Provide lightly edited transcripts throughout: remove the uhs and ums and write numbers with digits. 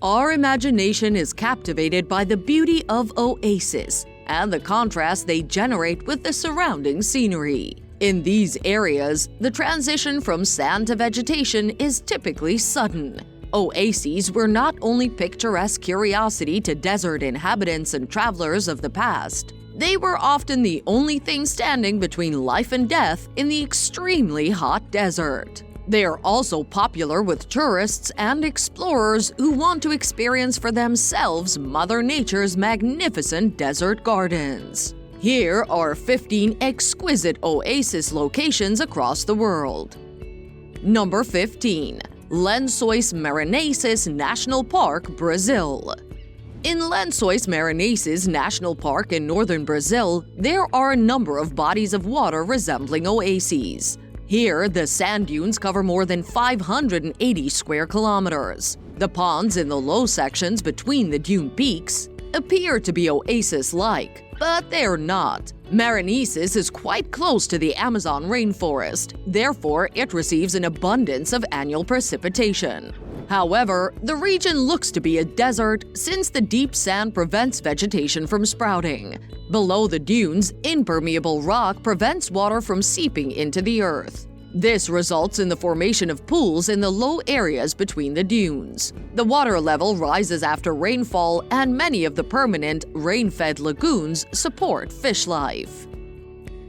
Our imagination is captivated by the beauty of oases and the contrast they generate with the surrounding scenery. In these areas, the transition from sand to vegetation is typically sudden. Oases were not only picturesque curiosity to desert inhabitants and travelers of the past, they were often the only thing standing between life and death in the extremely hot desert. They are also popular with tourists and explorers who want to experience for themselves Mother Nature's magnificent desert gardens. Here are 15 exquisite oasis locations across the world. Number 15. Lençóis Maranhenses National Park, Brazil. In Lençóis Maranhenses National Park in northern Brazil, there are a number of bodies of water resembling oases. Here, the sand dunes cover more than 580 square kilometers. The ponds in the low sections between the dune peaks appear to be oasis-like, but they're not. Maranhenses is quite close to the Amazon rainforest, therefore it receives an abundance of annual precipitation. However, the region looks to be a desert since the deep sand prevents vegetation from sprouting. Below the dunes, impermeable rock prevents water from seeping into the earth. This results in the formation of pools in the low areas between the dunes. The water level rises after rainfall, and many of the permanent, rain-fed lagoons support fish life.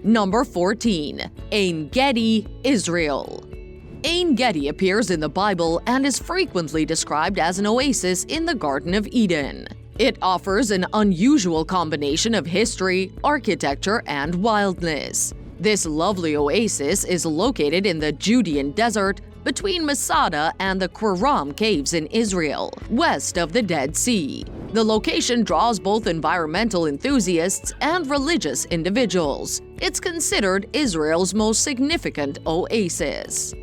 Number 14. Ein Gedi, Israel. Ein Gedi appears in the Bible and is frequently described as an oasis in the Garden of Eden. It offers an unusual combination of history, architecture, and wildness. This lovely oasis is located in the Judean desert between Masada and the Qumran caves in Israel, west of the Dead Sea. The location draws both environmental enthusiasts and religious individuals. It's considered Israel's most significant oasis.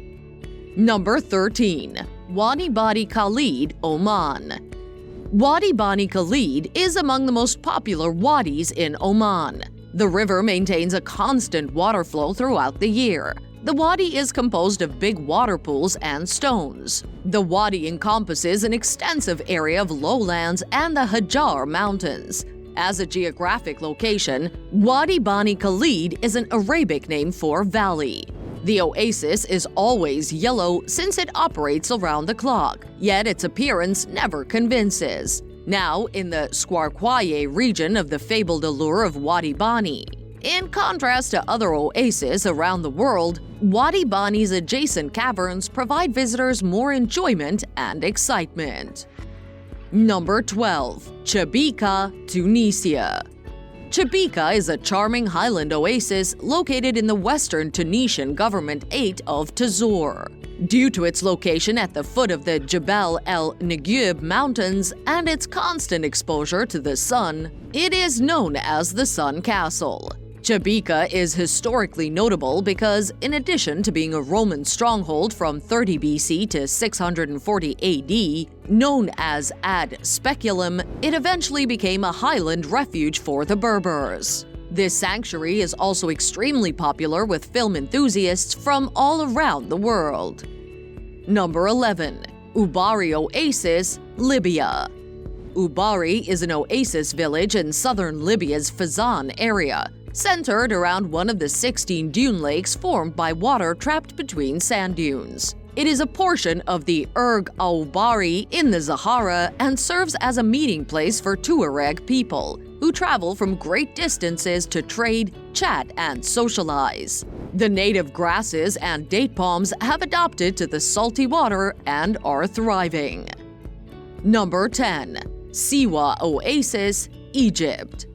Number 13. Wadi Bani Khalid, Oman. Wadi Bani Khalid is among the most popular wadis in Oman. The river maintains a constant water flow throughout the year. The wadi is composed of big water pools and stones. The wadi encompasses an extensive area of lowlands and the Hajar Mountains. As a geographic location, Wadi Bani Khalid is an Arabic name for valley. The oasis is always yellow since it operates around the clock, yet its appearance never convinces. Now in the Squarquaye region of the fabled allure of Wadi Bani. In contrast to other oases around the world, Wadi Bani's adjacent caverns provide visitors more enjoyment and excitement. Number 12. Chabika, Tunisia. Chabika is a charming highland oasis located in the western Tunisian government-ate of Tazor. Due to its location at the foot of the Jebel el Negeub mountains and its constant exposure to the sun, it is known as the Sun Castle. Chabika is historically notable because, in addition to being a Roman stronghold from 30 BC to 640 AD, known as Ad Speculum, it eventually became a highland refuge for the Berbers. This sanctuary is also extremely popular with film enthusiasts from all around the world. Number 11. Ubari Oasis, Libya. Ubari is an oasis village in southern Libya's Fezzan area, centered around one of the 16 dune lakes formed by water trapped between sand dunes. It is a portion of the Erg Aubari in the Sahara and serves as a meeting place for Tuareg people, who travel from great distances to trade, chat, and socialize. The native grasses and date palms have adapted to the salty water and are thriving. Number 10. Siwa Oasis, Egypt.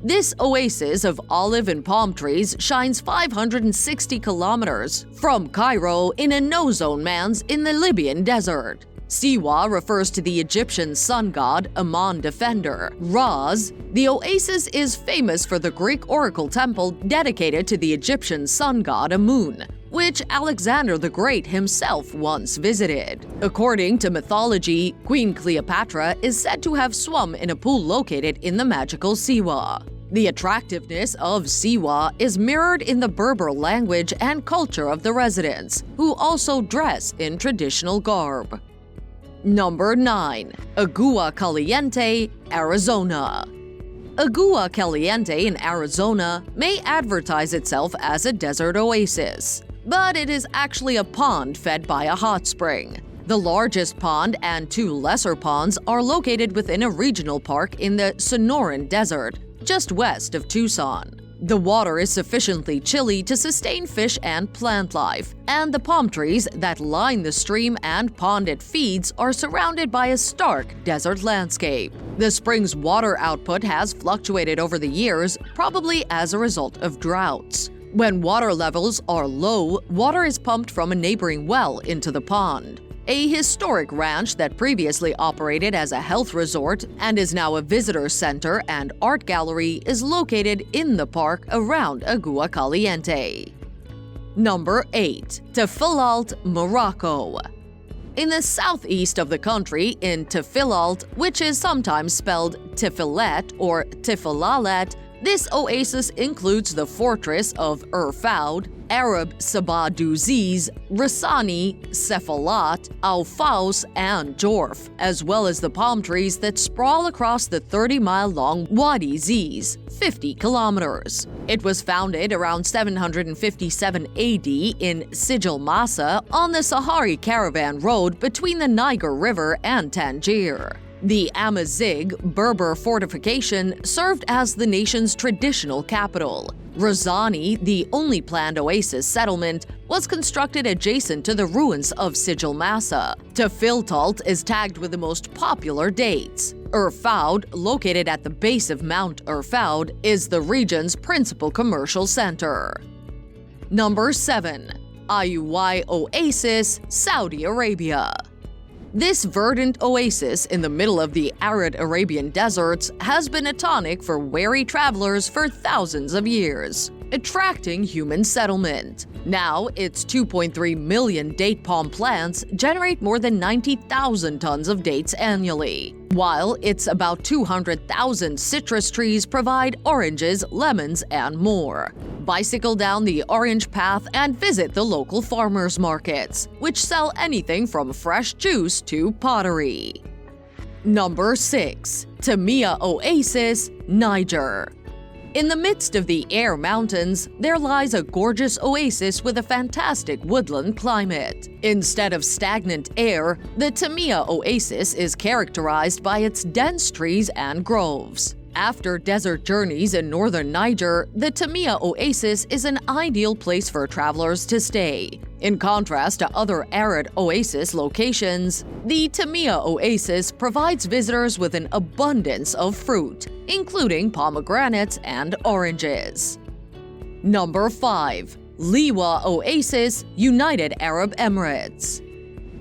This oasis of olive and palm trees shines 560 kilometers from Cairo in a no-zone man's in the Libyan desert. Siwa refers to the Egyptian sun god Amun defender, Raz. The oasis is famous for the Greek oracle temple dedicated to the Egyptian sun god Amun, which Alexander the Great himself once visited. According to mythology, Queen Cleopatra is said to have swum in a pool located in the magical Siwa. The attractiveness of Siwa is mirrored in the Berber language and culture of the residents, who also dress in traditional garb. Number 9. Agua Caliente, Arizona. Agua Caliente in Arizona may advertise itself as a desert oasis, but it is actually a pond fed by a hot spring. The largest pond and two lesser ponds are located within a regional park in the Sonoran Desert, just west of Tucson. The water is sufficiently chilly to sustain fish and plant life, and the palm trees that line the stream and pond it feeds are surrounded by a stark desert landscape. The spring's water output has fluctuated over the years, probably as a result of droughts. When water levels are low, water is pumped from a neighboring well into the pond. A historic ranch that previously operated as a health resort and is now a visitor center and art gallery is located in the park around Agua Caliente. Number 8. Tafilalt, Morocco. In the southeast of the country, in Tafilalt, which is sometimes spelled Tifilet or Tifilalet, this oasis includes the fortress of Erfaud, Arab Sabah-Douziz, Rassani, Sefalat, Al-Faus, and Jorf, as well as the palm trees that sprawl across the 30-mile-long Wadi Ziz, 50 kilometers. It was founded around 757 AD in Sijil Masa on the Sahari Caravan Road between the Niger River and Tangier. The Amazigh Berber fortification served as the nation's traditional capital. Razani, the only planned oasis settlement, was constructed adjacent to the ruins of Sijil Masa. Tafilalt is tagged with the most popular dates. Erfaud, located at the base of Mount Erfaud, is the region's principal commercial center. Number 7. Ayuwai Oasis, Saudi Arabia. This verdant oasis in the middle of the arid Arabian deserts has been a tonic for wary travelers for thousands of years, attracting human settlement. Now, its 2.3 million date palm plants generate more than 90,000 tons of dates annually, while its about 200,000 citrus trees provide oranges, lemons, and more. Bicycle down the orange path and visit the local farmers markets, which sell anything from fresh juice to pottery. Number 6. Timia Oasis, Niger. In the midst of the Air Mountains, there lies a gorgeous oasis with a fantastic woodland climate. Instead of stagnant air, the Timia Oasis is characterized by its dense trees and groves. After desert journeys in northern Niger, the Timia Oasis is an ideal place for travelers to stay. In contrast to other arid oasis locations, the Timia Oasis provides visitors with an abundance of fruit, including pomegranates and oranges. Number 5. Liwa Oasis, United Arab Emirates.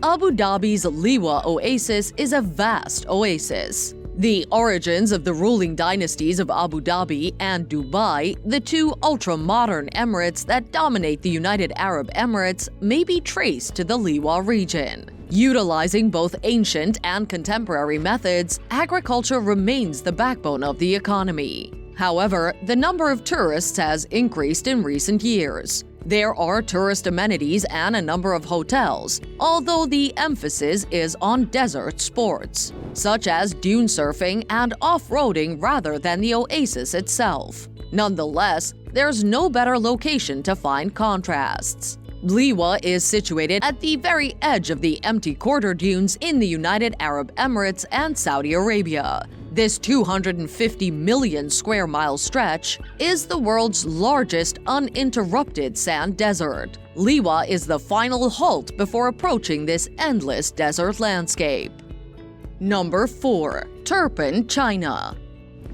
Abu Dhabi's Liwa Oasis is a vast oasis. The origins of the ruling dynasties of Abu Dhabi and Dubai, the two ultra-modern emirates that dominate the United Arab Emirates, may be traced to the Liwa region. Utilizing both ancient and contemporary methods, agriculture remains the backbone of the economy. However, the number of tourists has increased in recent years. There are tourist amenities and a number of hotels, although the emphasis is on desert sports, such as dune surfing and off-roading rather than the oasis itself. Nonetheless, there's no better location to find contrasts. Liwa is situated at the very edge of the empty quarter dunes in the United Arab Emirates and Saudi Arabia. This 250 million square mile stretch is the world's largest uninterrupted sand desert. Liwa is the final halt before approaching this endless desert landscape. Number 4. Turpan, China.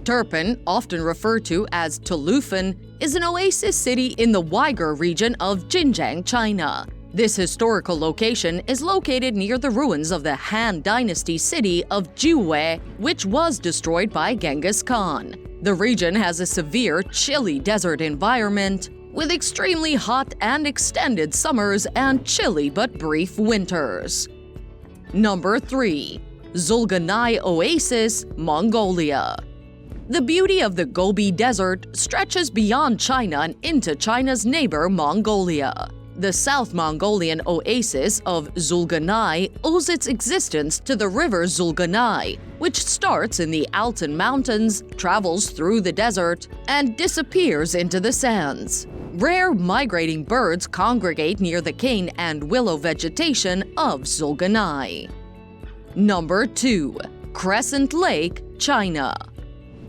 Turpan, often referred to as Tulufen, is an oasis city in the Uyghur region of Xinjiang, China. This historical location is located near the ruins of the Han Dynasty city of Jiwei, which was destroyed by Genghis Khan. The region has a severe, chilly desert environment, with extremely hot and extended summers and chilly but brief winters. Number 3. Zul'Ganai Oasis, Mongolia. The beauty of the Gobi Desert stretches beyond China and into China's neighbor, Mongolia. The South Mongolian oasis of Zulganai owes its existence to the river Zulganai, which starts in the Altan Mountains, travels through the desert, and disappears into the sands. Rare migrating birds congregate near the cane and willow vegetation of Zulganai. Number 2. Crescent Lake, China.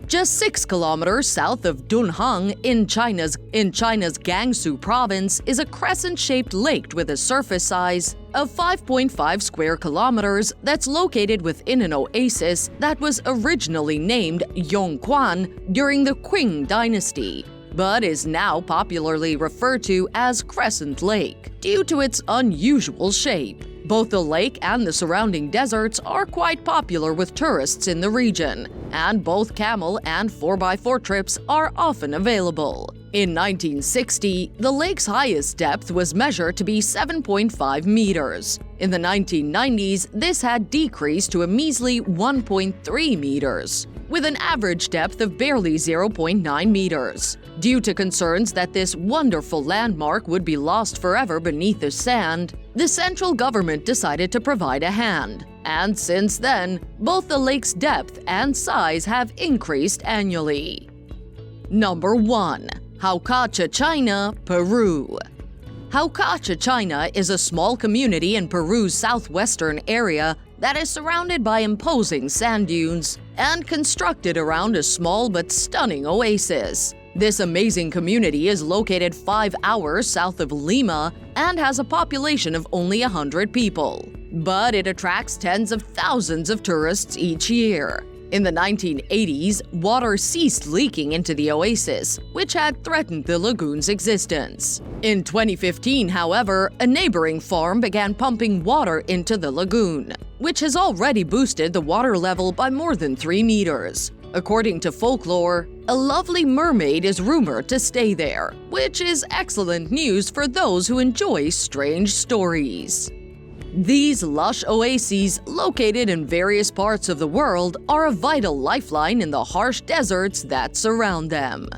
Just 6 kilometers south of Dunhuang in China's Gansu province is a crescent-shaped lake with a surface size of 5.5 square kilometers that's located within an oasis that was originally named Yongquan during the Qing dynasty, but is now popularly referred to as Crescent Lake due to its unusual shape. Both the lake and the surrounding deserts are quite popular with tourists in the region, and both camel and 4x4 trips are often available. In 1960, the lake's highest depth was measured to be 7.5 meters. In the 1990s, this had decreased to a measly 1.3 meters, with an average depth of barely 0.9 meters. Due to concerns that this wonderful landmark would be lost forever beneath the sand, the central government decided to provide a hand. And since then, both the lake's depth and size have increased annually. Number 1. Jaucacha, China, Peru. Jaucacha, China is a small community in Peru's southwestern area that is surrounded by imposing sand dunes and constructed around a small but stunning oasis. This amazing community is located 5 hours south of Lima and has a population of only 100 people. But it attracts tens of thousands of tourists each year. In the 1980s, water ceased leaking into the oasis, which had threatened the lagoon's existence. In 2015, however, a neighboring farm began pumping water into the lagoon, which has already boosted the water level by more than 3 meters. According to folklore, a lovely mermaid is rumored to stay there, which is excellent news for those who enjoy strange stories. These lush oases, located in various parts of the world, are a vital lifeline in the harsh deserts that surround them.